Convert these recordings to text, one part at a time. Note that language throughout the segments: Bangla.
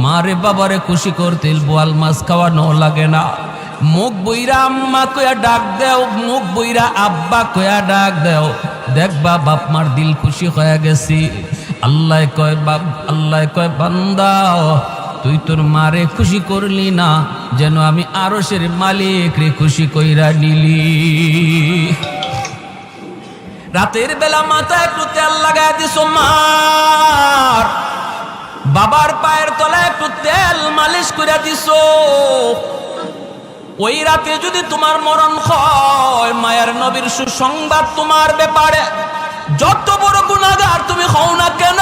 মারে বাবারে খুশি করতে বোয়াল মাছ খাওয়ানো লাগে না। মুখ বইরা আম্মা কয়া ডাক দেও, মুখ বইরা আব্বা কয়া ডাক দেও, দেখবা বাপ মার দিল খুশি হয়ে গেছি। আল্লাহ কয় বান্দা তুই তোর মারে খুশি করলি না, যেন আমি আরশের মালিক রে খুশি কইরা নিলি। রাতের বেলা মাথায় একটু তেল লাগায় দিছো মার, বাবার পায়ের তলায় একটু তেল মালিশ করে দিছো। ওই রাতে যদি তোমার মরণ হয়, মায়ের নবীর সুসংবাদ তোমার ব্যাপারে, যত বড় গুনাহগার তুমি হও না কেন,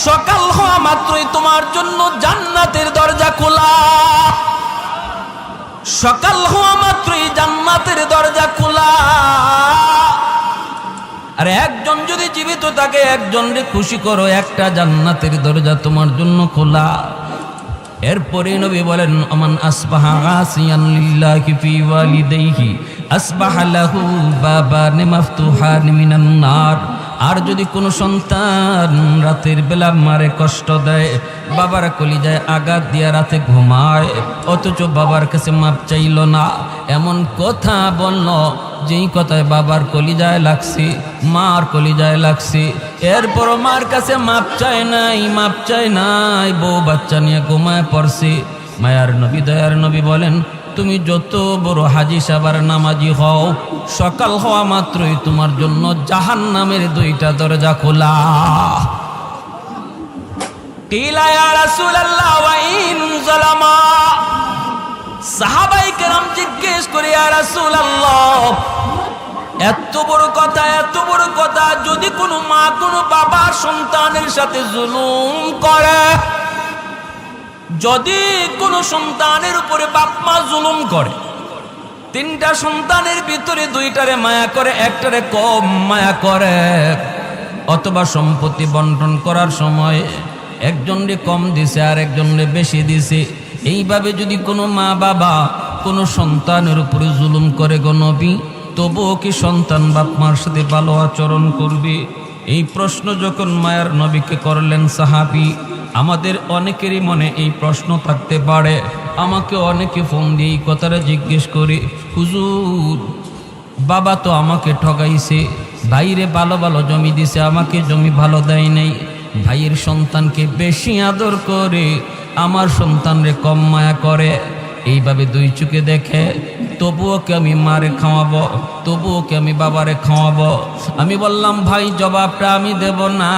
সকাল হওয়া মাত্রই তোমার জন্য জান্নাতের দরজা খোলা। সকাল হওয়া মাত্রই জান্নাতের দরজা খোলা। আর একজন যদি জীবিত থাকে, একজনকে খুশি করো, একটা জান্নাতের দরজা তোমার জন্য খোলা। এরপরে নবী বলেন, আমান আসবাহা আসিয়ান লিল্লাহি ফি ওয়ালিদাইহি আসবাহা লাহু বাবান মাফতুহান মিনান নার। আর যদি কোনো সন্তান রাতের বেলা মারে কষ্ট দেয়, বাবার কলিজায় আঘাত দিয়া রাতে ঘুমায়, অথচ বাবার কাছে মাপ চাইল না, এমন কথা বলল যেই কথায় বাবার কলিজায় লাগছে, মার কলিজায় লাগছে, এরপরও মার কাছে মাপ চায় নাই, বউ বাচ্চা নিয়ে ঘুমায় পড়ছে। মায়ার নবী দয়ার নবী বলেন, তুমি যত বড় হাজি সাবার নামাজি হও, সকাল হওয়া মাত্রই তোমার জন্য জাহান্নামের দুইটা দরজা খোলা। কিলা ইয়া রাসূলুল্লাহ ওয়া ইন যালামা। সাহাবায়ে কেরাম জিজ্ঞেস করে, ইয়া রাসূলুল্লাহ এত বড় কথা, যদি কোনো মা কোনো বাবা সন্তানের সাথে জুলুম করে, যদি কোনো সন্তানের উপরে বাপ মা জুলুম করে, তিনটা সন্তানের ভিতরে দুইটারে মায়া করে, একটারে কম মায়া করে, অথবা সম্পত্তি বন্টন করার সময় একজনরে কম দিছে আর একজনরে বেশি দিছে, এইভাবে যদি কোনো মা বাবা কোনো সন্তানের উপরে জুলুম করে গো নবী, তবুও কি সন্তান বাপ মার সাথে ভালো আচরণ করবে? এই প্রশ্ন যখন মায়ার নবীকে করলেন সাহাবী, আমাদের অনেকেরই মনে এই প্রশ্ন থাকতে পারে। আমাকে অনেকে ফোন দিয়ে এই কথাটা জিজ্ঞেস করে, হুজুর বাবা তো আমাকে ঠগাইছে, ভাইরে ভালো ভালো জমি দিছে, আমাকে জমি ভালো দেয় নাই, ভাইয়ের সন্তানকে বেশি আদর করে, আমার সন্তানরে কম মায়া করে, এইভাবে দুই চোখে দেখে, তবুও কি আমি মারে খাওয়াবো, তবুও কি আমি বাবারে খাওয়াবো? আমি বললাম, ভাই জবাবটা আমি দেব না,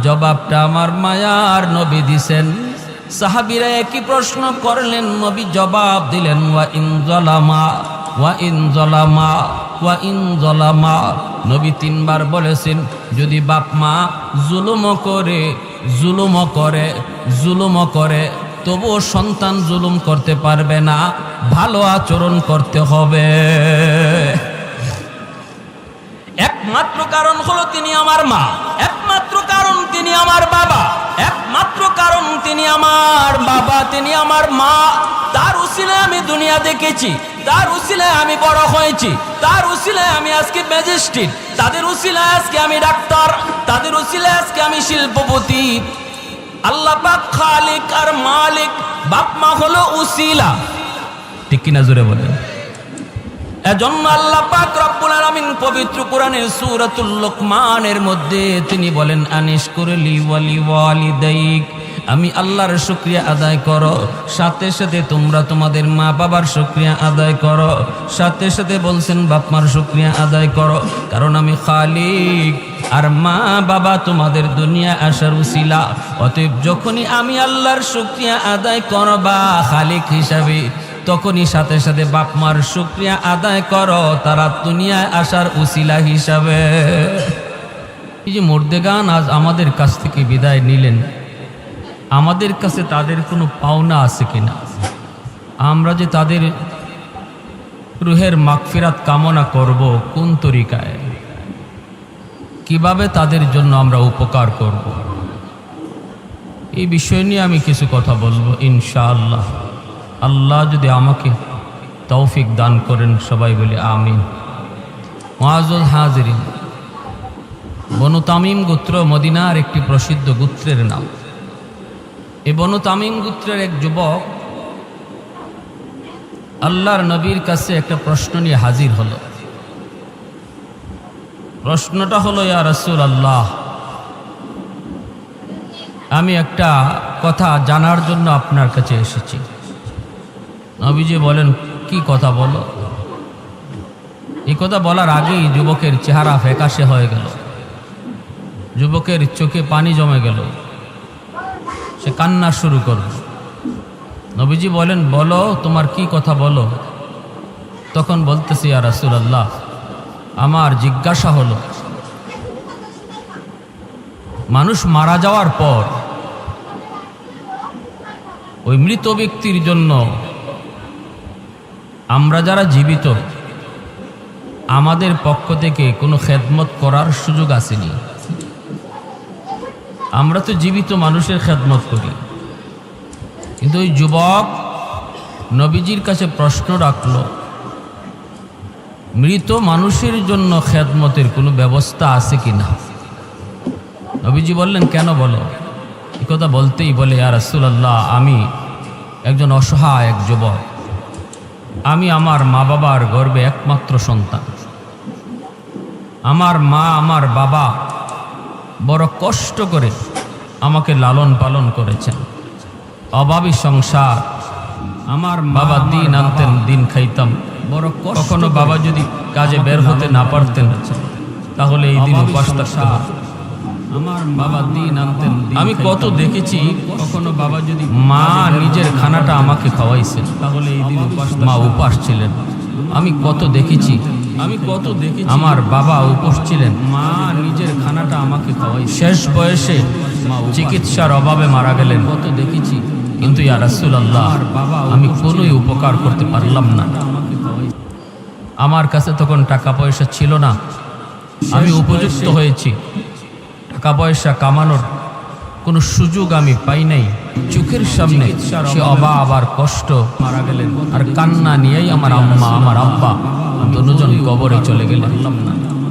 জবাবটা আমার মায়ার নবী দিছেন। সাহাবীরা একই প্রশ্ন করলেন, নবী জবাব দিলেন, ওয়া ইন যালামা ওয়া ইন যালামা ওয়া ইন যালামা। নবী তিনবার বলেছেন, যদি বাপ মা জুলুমও করে তবুও সন্তান জুলুম করতে পারবে না, ভালো আচরণ করতে হবে। একমাত্র কারণ হলো তিনি আমার মা, একমাত্র কারণ তিনি আমার বাবা, একমাত্র কারণ তিনি আমার বাবা, তিনি আমার মা। তার উসিলায় আমি দুনিয়া দেখেছি, তার উসিলায় আমি বড় হয়েছি, তার উসিলায় আমি আজকে ম্যাজিস্ট্রেট, তাদের উসিলায় আজকে আমি ডাক্তার, তাদের উসিলায় আজকে আমি শিল্পপতি। আল্লাহ পাক খালিক আর মালিক, বাপ মা হলো উসিলা, ঠিক কিনা জোরে বলেন? এজন্য আল্লাহ পাক রব্বুল আলামিন পবিত্র কোরআনের সূরাতুল লুকমানের মধ্যে তিনি বলেন, আনিশকুরলি ওয়ালি ওয়ালিদাইক, আমি আল্লাহর শুকরিয়া আদায় করো, সাথে সাথে তোমরা তোমাদের মা বাবার শুকরিয়া আদায় করো, সাথে সাথে বলছেন বাপ মার শুকরিয়া আদায় করো, কারণ আমি খালিক আর মা বাবা তোমাদের দুনিয়া আসার উসিলা। অতএব যখনই আমি আল্লাহর শুকরিয়া আদায় করবা খালিক হিসাবে, তখনই সাথে সাথে বাপ মার শুকরিয়া আদায় করো তারা দুনিয়ায় আসার উসিলা হিসাবে। এই যে মুর্দেগান আজ আমাদের কাছ থেকে বিদায় নিলেন, আমাদের কাছে তাদের কোনো পাওনা আছে কিনা? আমরা যে তাদের রুহের মাগফিরাত কামনা করব, কোন তরিকায়, কিভাবে তাদের জন্য আমরা উপকার করব, এই বিষয় নিয়ে আমি কিছু কথা বলবো ইনশাআল্লাহ। আল্লাহ যদি আমাকে তৌফিক দান করেন, সবাই বলি আমিন। মুআজ্জাজ হাজিরিন, বনু তামিম গোত্র মদিনার একটি প্রসিদ্ধ গোত্রের নাম। এই বনু তামিম গোত্রের এক যুবক আল্লাহর নবীর কাছে একটা প্রশ্ন নিয়ে হাজির হলো। প্রশ্নটা হলো, ইয়া রাসূলুল্লাহ, আমি একটা কথা জানার জন্য আপনার কাছে এসেছি। নবীজি বলেন, কি কথা বলো? এই কথা বলার আগেই যুবকের চেহারা ফ্যাকাশে হয়ে গেল, যুবকের চোখে পানি জমে গেল, সে কান্না শুরু করল। নবীজি বলেন, বলো, তোমার কি কথা বলো। তখন বলতেছি, ইয়া রাসূলুল্লাহ, আমার জিজ্ঞাসা হলো, মানুষ মারা যাওয়ার পর ওই মৃত ব্যক্তির জন্য আমরা যারা জীবিত, আমাদের পক্ষ থেকে কোনো খেদমত করার সুযোগ আসেনি। আমরা তো জীবিত মানুষের খেদমত করি, কিন্তু ওই যুবক নবীজির কাছে প্রশ্ন রাখল, মৃত মানুষের জন্য খেদমতের কোনো ব্যবস্থা আছে কিনা। নবীজি বললেন, কেন বলো? এই কথা বলতেই বলে, ইয়া রাসূলুল্লাহ, আমি একজন অসহায় এক যুবক, আমি আমার মা বাবার গর্ভে একমাত্র সন্তান। আমার মা আমার বাবা বড় কষ্ট করে আমাকে লালন পালন করেছেন, অভাবী সংসার। আমার বাবা দিন আনতেন, দিন খাইতাম। বড় কখনো বাবা যদি কাজে বের হতে না পারতেন তাহলে এই দিন উপাস থাকতে হতো। আমার বাবা দিন আনতেন, আমি কত দেখেছি, কখনো বাবা যদি মা নিজের খানাটা আমাকে খাওয়াইছেন তাহলে এই দিন উপাস, মা উপাস ছিলেন। আমি কত দেখেছি, আমার বাবা উপোস ছিলেন, মা নিজের খানাটা আমাকে খাওয়াই। শেষ বয়সে চিকিৎসার অভাবে মারা গেলেন, কত দেখেছি। কিন্তু ইয়া রাসূলুল্লাহ, আমি কোনোই উপকার করতে পারলাম না। আমার কাছে তখন টাকা পয়সা ছিল না, আমি উপযুক্ত হয়েছি, টাকা পয়সা কামানোর কোনো সুযোগ আমি পাই নাই। চোখের সামনে সে অভাব আর কষ্ট, মারা গেলেন, আর কান্না নিয়েই আমার আম্মা আমার আব্বা দুজন কবরে চলে গেলেন।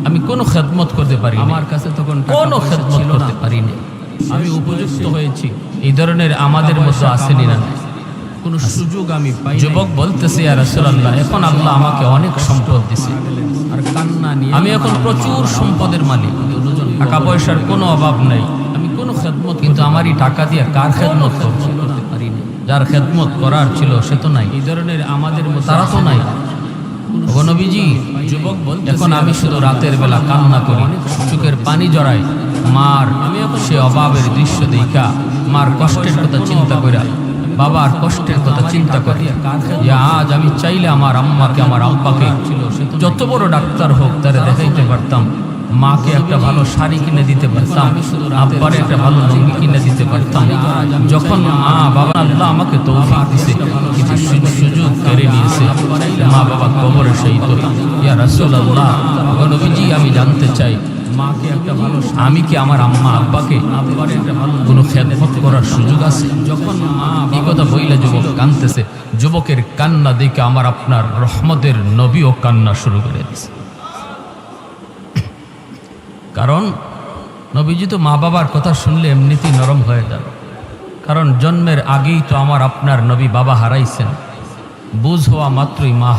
আমি কোনো খেদমত করতে পারি, আমার কাছে তখন কোনো খেদমত করতে পারিনি। আমি উপযুক্ত হয়েছি, এই ধরনের আমাদের মধ্যে আসেনি না, কোনো সুযোগ আমি পাই। যুবক বলতেছে, ইয়া রাসূলুল্লাহ, এখন আল্লাহ আমাকে অনেক সম্পদ দিয়েছে, আর কান্না নিয়ে আমি এখন প্রচুর সম্পদের মালিক, টাকা পয়সার কোনো অভাব নাই, আমি কোনো খেদমত, কিন্তু আমারই টাকা দিয়ে কার খেদমত করতে পারিনি। যার খেদমত করার ছিল সে তো নাই, এই ধরনের আমাদের মধ্যে তারা তো নাই। নবীজি, যুবক বলতে, এখন আমি শুধু রাতের বেলা কান্না করি, চোখের পানি জড়াই, মার সে অভাবের দৃশ্য দেখা, মার কষ্টের কথা চিন্তা করা, বাবার কষ্টের কথা চিন্তা করি। আজ আমি চাইলে আমার আম্মাকে আমার আব্বাকে যত বড় ডাক্তার হোক তারে দেখাইতে পারতাম, মাকে একটা ভালো শাড়ি কিনে দিতে পারতাম, আব্বারে একটা ভালো লুঙ্গি কিনে দিতে পারতাম। যখন মা বাবা, আল্লাহ আমাকে তৌফিক দিয়েছে, কিন্তু সুযোগ কেড়ে নিয়েছে, মা বাবা কবরে শহীদ। ইয়া রাসূলুল্লাহ, নবীজি, আমি জানতে চাই, মাকে একটা ভালো, আমি কি আমার আম্মা আব্বাকে কোনো খেদমত করার সুযোগ আছে? যখন এই কথা বইলে যুবক কাঁদতেছে, যুবকের কান্না দেখে আমার আপনার রহমতের নবীও কান্না শুরু করে দিয়েছে। কারণ নবীজি তো মা বাবার কথা শুনলে এমনিতেই নরম হয়ে যান, কারণ জন্মের আগেই তো আমার আপনার নবী বাবা হারাইছেন, বুঝ হওয়া মাত্রই মা